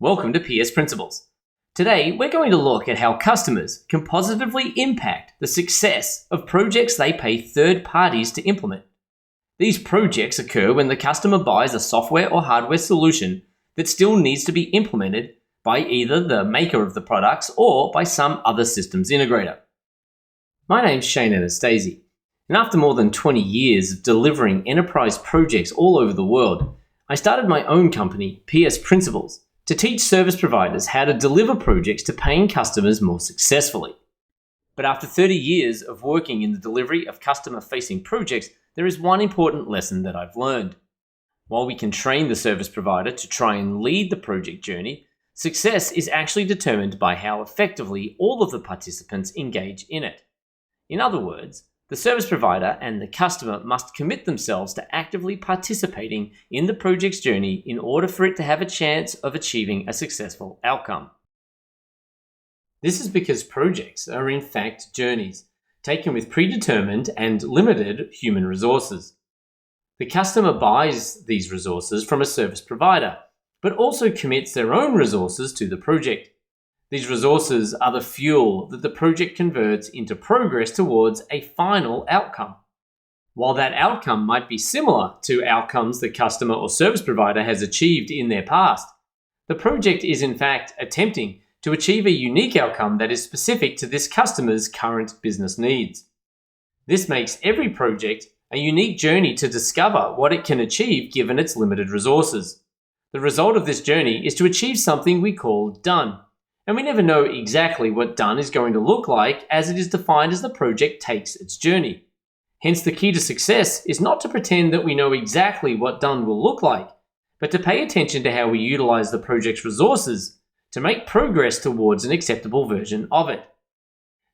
Welcome to PS Principles. Today, we're going to look at how customers can positively impact the success of projects they pay third parties to implement. These projects occur when the customer buys a software or hardware solution that still needs to be implemented by either the maker of the products or by some other systems integrator. My name's Shane Anastasi, and after more than 20 years of delivering enterprise projects all over the world, I started my own company, PS Principles, to teach service providers how to deliver projects to paying customers more successfully. But after 30 years of working in the delivery of customer-facing projects, there is one important lesson that I've learned. While we can train the service provider to try and lead the project journey, success is actually determined by how effectively all of the participants engage in it. In other words, the service provider and the customer must commit themselves to actively participating in the project's journey in order for it to have a chance of achieving a successful outcome. This is because projects are in fact journeys, taken with predetermined and limited human resources. The customer buys these resources from a service provider, but also commits their own resources to the project. These resources are the fuel that the project converts into progress towards a final outcome. While that outcome might be similar to outcomes the customer or service provider has achieved in their past, the project is in fact attempting to achieve a unique outcome that is specific to this customer's current business needs. This makes every project a unique journey to discover what it can achieve given its limited resources. The result of this journey is to achieve something we call done. And we never know exactly what done is going to look like as it is defined as the project takes its journey. Hence, the key to success is not to pretend that we know exactly what done will look like, but to pay attention to how we utilize the project's resources to make progress towards an acceptable version of it.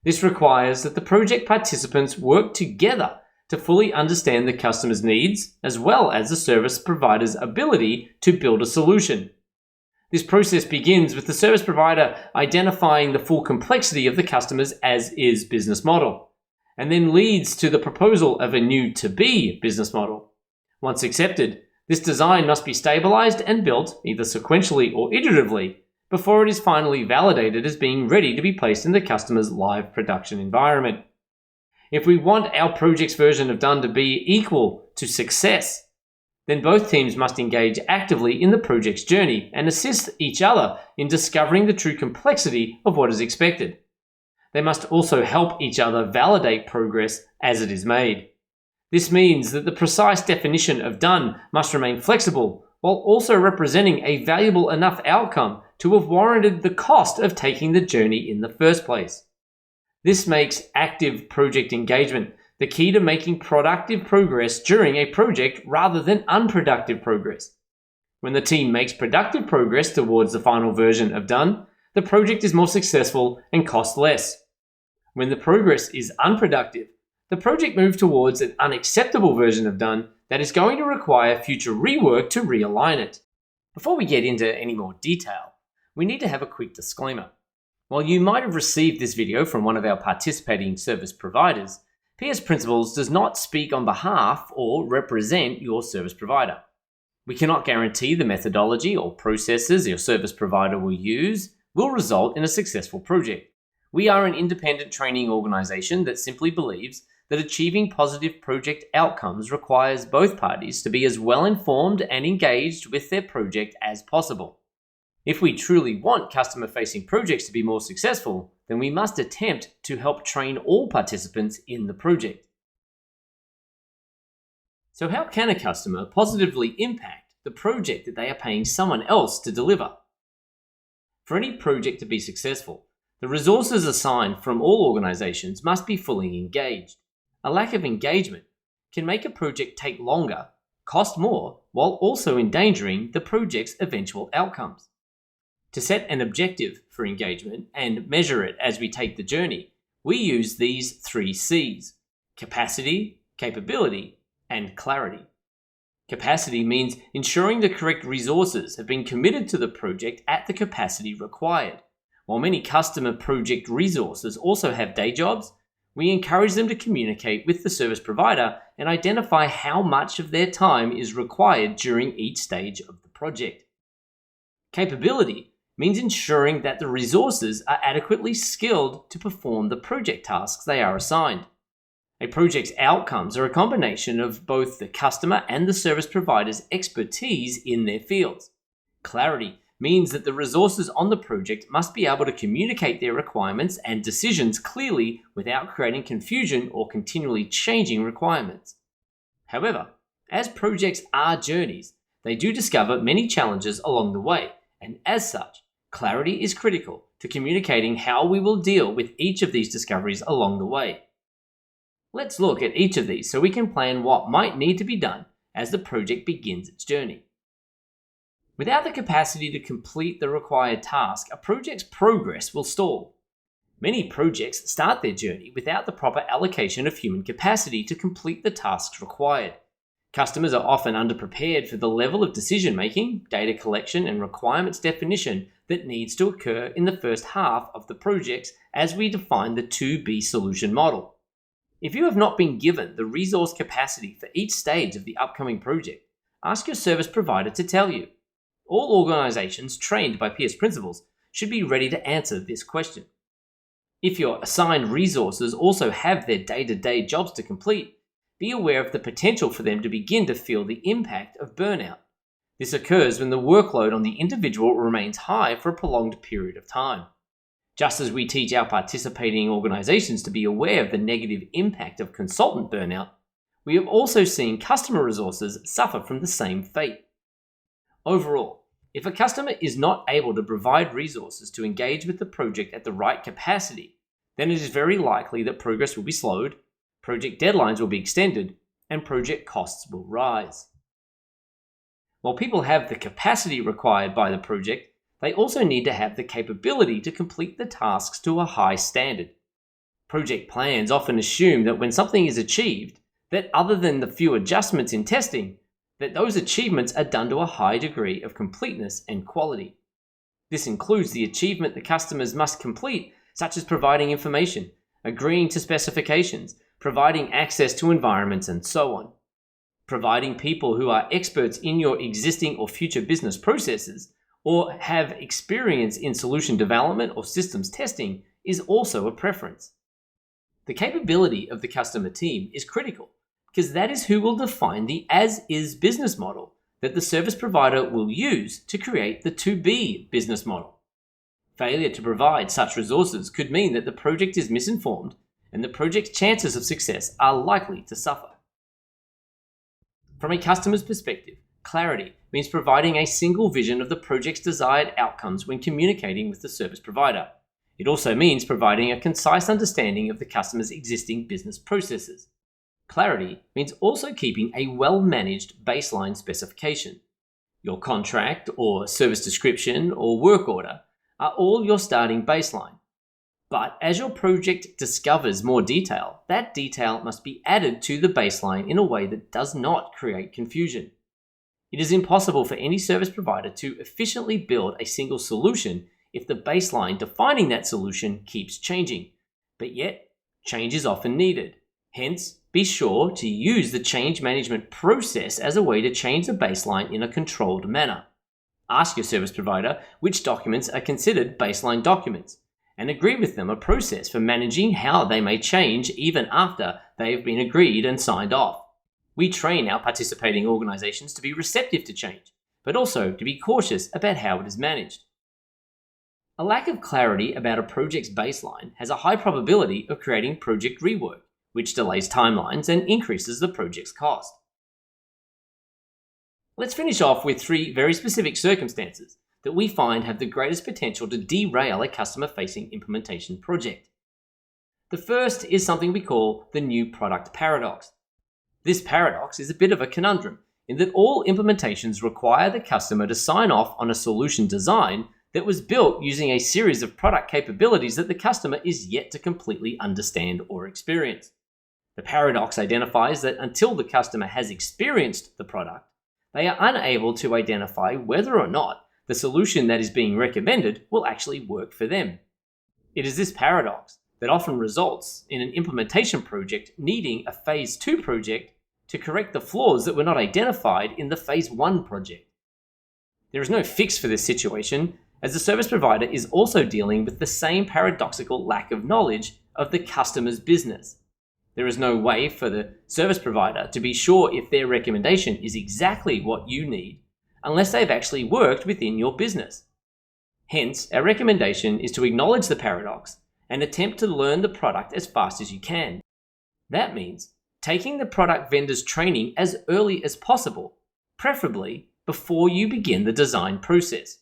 This requires that the project participants work together to fully understand the customer's needs as well as the service provider's ability to build a solution. This process begins with the service provider identifying the full complexity of the customer's as-is business model, and then leads to the proposal of a new to-be business model. Once accepted, this design must be stabilized and built either sequentially or iteratively before it is finally validated as being ready to be placed in the customer's live production environment. If we want our project's version of done to be equal to success, then both teams must engage actively in the project's journey and assist each other in discovering the true complexity of what is expected. They must also help each other validate progress as it is made. This means that the precise definition of done must remain flexible while also representing a valuable enough outcome to have warranted the cost of taking the journey in the first place. This makes active project engagement the key to making productive progress during a project rather than unproductive progress. When the team makes productive progress towards the final version of done, the project is more successful and costs less. When the progress is unproductive, the project moves towards an unacceptable version of done that is going to require future rework to realign it. Before we get into any more detail, we need to have a quick disclaimer. While you might have received this video from one of our participating service providers, PS Principles does not speak on behalf or represent your service provider. We cannot guarantee the methodology or processes your service provider will use will result in a successful project. We are an independent training organization that simply believes that achieving positive project outcomes requires both parties to be as well informed and engaged with their project as possible. If we truly want customer-facing projects to be more successful, then we must attempt to help train all participants in the project. So how can a customer positively impact the project that they are paying someone else to deliver? For any project to be successful, the resources assigned from all organizations must be fully engaged. A lack of engagement can make a project take longer, cost more, while also endangering the project's eventual outcomes. To set an objective for engagement and measure it as we take the journey, we use these 3 C's: capacity, capability, and clarity. Capacity means ensuring the correct resources have been committed to the project at the capacity required. While many customer project resources also have day jobs, we encourage them to communicate with the service provider and identify how much of their time is required during each stage of the project. Capability means ensuring that the resources are adequately skilled to perform the project tasks they are assigned. A project's outcomes are a combination of both the customer and the service provider's expertise in their fields. Clarity means that the resources on the project must be able to communicate their requirements and decisions clearly without creating confusion or continually changing requirements. However, as projects are journeys, they do discover many challenges along the way, and as such, clarity is critical to communicating how we will deal with each of these discoveries along the way. Let's look at each of these so we can plan what might need to be done as the project begins its journey. Without the capacity to complete the required task, a project's progress will stall. Many projects start their journey without the proper allocation of human capacity to complete the tasks required. Customers are often underprepared for the level of decision-making, data collection, and requirements definition that needs to occur in the first half of the projects as we define the 2B solution model. If you have not been given the resource capacity for each stage of the upcoming project, ask your service provider to tell you. All organizations trained by Pierce principles should be ready to answer this question. If your assigned resources also have their day-to-day jobs to complete, be aware of the potential for them to begin to feel the impact of burnout. This occurs when the workload on the individual remains high for a prolonged period of time. Just as we teach our participating organizations to be aware of the negative impact of consultant burnout, we have also seen customer resources suffer from the same fate. Overall, if a customer is not able to provide resources to engage with the project at the right capacity, then it is very likely that progress will be slowed, project deadlines will be extended, and project costs will rise. While people have the capacity required by the project, they also need to have the capability to complete the tasks to a high standard. Project plans often assume that when something is achieved, that other than the few adjustments in testing, that those achievements are done to a high degree of completeness and quality. This includes the achievement the customers must complete, such as providing information, agreeing to specifications, providing access to environments, and so on. Providing people who are experts in your existing or future business processes or have experience in solution development or systems testing is also a preference. The capability of the customer team is critical because that is who will define the as-is business model that the service provider will use to create the to-be business model. Failure to provide such resources could mean that the project is misinformed and the project's chances of success are likely to suffer. From a customer's perspective, clarity means providing a single vision of the project's desired outcomes when communicating with the service provider. It also means providing a concise understanding of the customer's existing business processes. Clarity means also keeping a well-managed baseline specification. Your contract or service description or work order are all your starting baseline. But as your project discovers more detail, that detail must be added to the baseline in a way that does not create confusion. It is impossible for any service provider to efficiently build a single solution if the baseline defining that solution keeps changing. But yet, change is often needed. Hence, be sure to use the change management process as a way to change the baseline in a controlled manner. Ask your service provider which documents are considered baseline documents, and agree with them a process for managing how they may change even after they have been agreed and signed off. We train our participating organizations to be receptive to change, but also to be cautious about how it is managed. A lack of clarity about a project's baseline has a high probability of creating project rework, which delays timelines and increases the project's cost. Let's finish off with 3 very specific circumstances that we find have the greatest potential to derail a customer-facing implementation project. The first is something we call the new product paradox. This paradox is a bit of a conundrum in that all implementations require the customer to sign off on a solution design that was built using a series of product capabilities that the customer is yet to completely understand or experience. The paradox identifies that until the customer has experienced the product, they are unable to identify whether or not the solution that is being recommended will actually work for them. It is this paradox that often results in an implementation project needing a Phase 2 project to correct the flaws that were not identified in the Phase 1 project. There is no fix for this situation, as the service provider is also dealing with the same paradoxical lack of knowledge of the customer's business. There is no way for the service provider to be sure if their recommendation is exactly what you need unless they've actually worked within your business. Hence, our recommendation is to acknowledge the paradox and attempt to learn the product as fast as you can. That means taking the product vendor's training as early as possible, preferably before you begin the design process.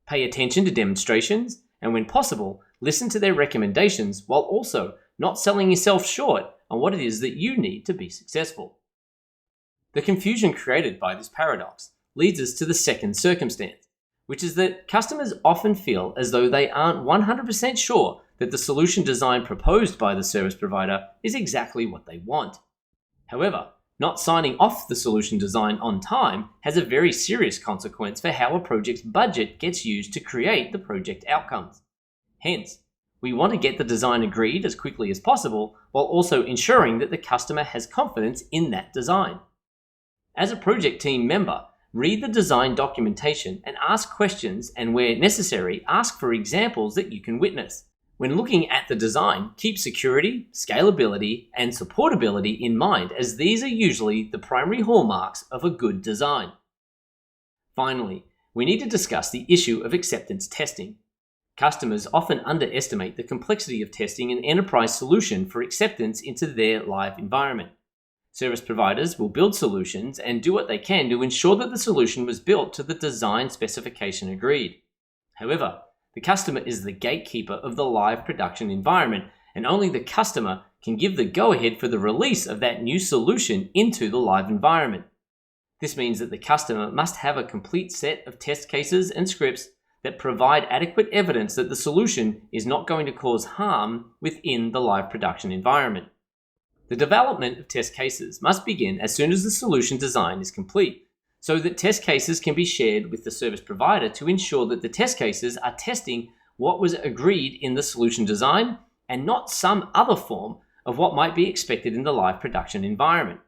Pay attention to demonstrations, and when possible, listen to their recommendations while also not selling yourself short on what it is that you need to be successful. The confusion created by this paradox leads us to the second circumstance, which is that customers often feel as though they aren't 100% sure that the solution design proposed by the service provider is exactly what they want. However, not signing off the solution design on time has a very serious consequence for how a project's budget gets used to create the project outcomes. Hence, we want to get the design agreed as quickly as possible while also ensuring that the customer has confidence in that design. As a project team member, read the design documentation and ask questions, and where necessary, ask for examples that you can witness. When looking at the design, keep security, scalability, and supportability in mind, as these are usually the primary hallmarks of a good design. Finally, we need to discuss the issue of acceptance testing. Customers often underestimate the complexity of testing an enterprise solution for acceptance into their live environment. Service providers will build solutions and do what they can to ensure that the solution was built to the design specification agreed. However, the customer is the gatekeeper of the live production environment, and only the customer can give the go-ahead for the release of that new solution into the live environment. This means that the customer must have a complete set of test cases and scripts that provide adequate evidence that the solution is not going to cause harm within the live production environment. The development of test cases must begin as soon as the solution design is complete, so that test cases can be shared with the service provider to ensure that the test cases are testing what was agreed in the solution design and not some other form of what might be expected in the live production environment.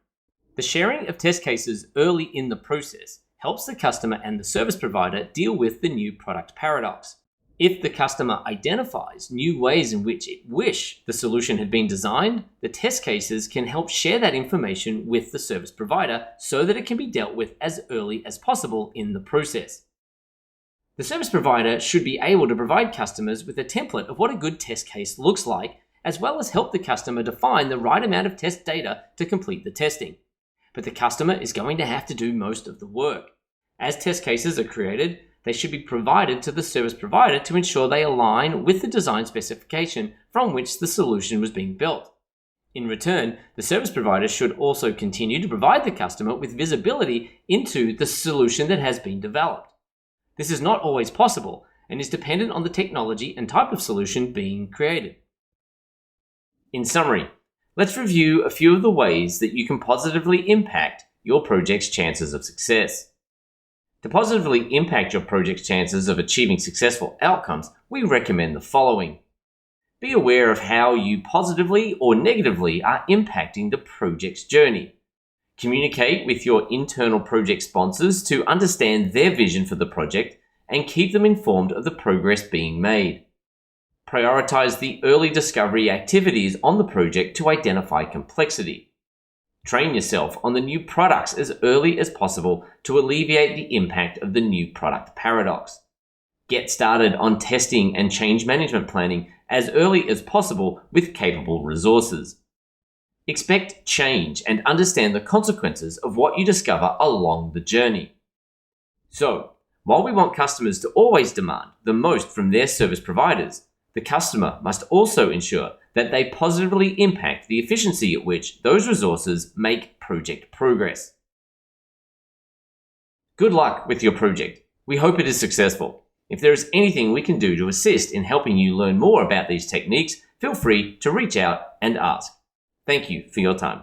The sharing of test cases early in the process helps the customer and the service provider deal with the new product paradox. If the customer identifies new ways in which it wished the solution had been designed, the test cases can help share that information with the service provider so that it can be dealt with as early as possible in the process. The service provider should be able to provide customers with a template of what a good test case looks like, as well as help the customer define the right amount of test data to complete the testing. But the customer is going to have to do most of the work. As test cases are created, they should be provided to the service provider to ensure they align with the design specification from which the solution was being built. In return, the service provider should also continue to provide the customer with visibility into the solution that has been developed. This is not always possible and is dependent on the technology and type of solution being created. In summary, let's review a few of the ways that you can positively impact your project's chances of success. To positively impact your project's chances of achieving successful outcomes, we recommend the following. Be aware of how you positively or negatively are impacting the project's journey. Communicate with your internal project sponsors to understand their vision for the project and keep them informed of the progress being made. Prioritize the early discovery activities on the project to identify complexity. Train yourself on the new products as early as possible to alleviate the impact of the new product paradox. Get started on testing and change management planning as early as possible with capable resources. Expect change and understand the consequences of what you discover along the journey. So, while we want customers to always demand the most from their service providers, the customer must also ensure that they positively impact the efficiency at which those resources make project progress. Good luck with your project. We hope it is successful. If there is anything we can do to assist in helping you learn more about these techniques, feel free to reach out and ask. Thank you for your time.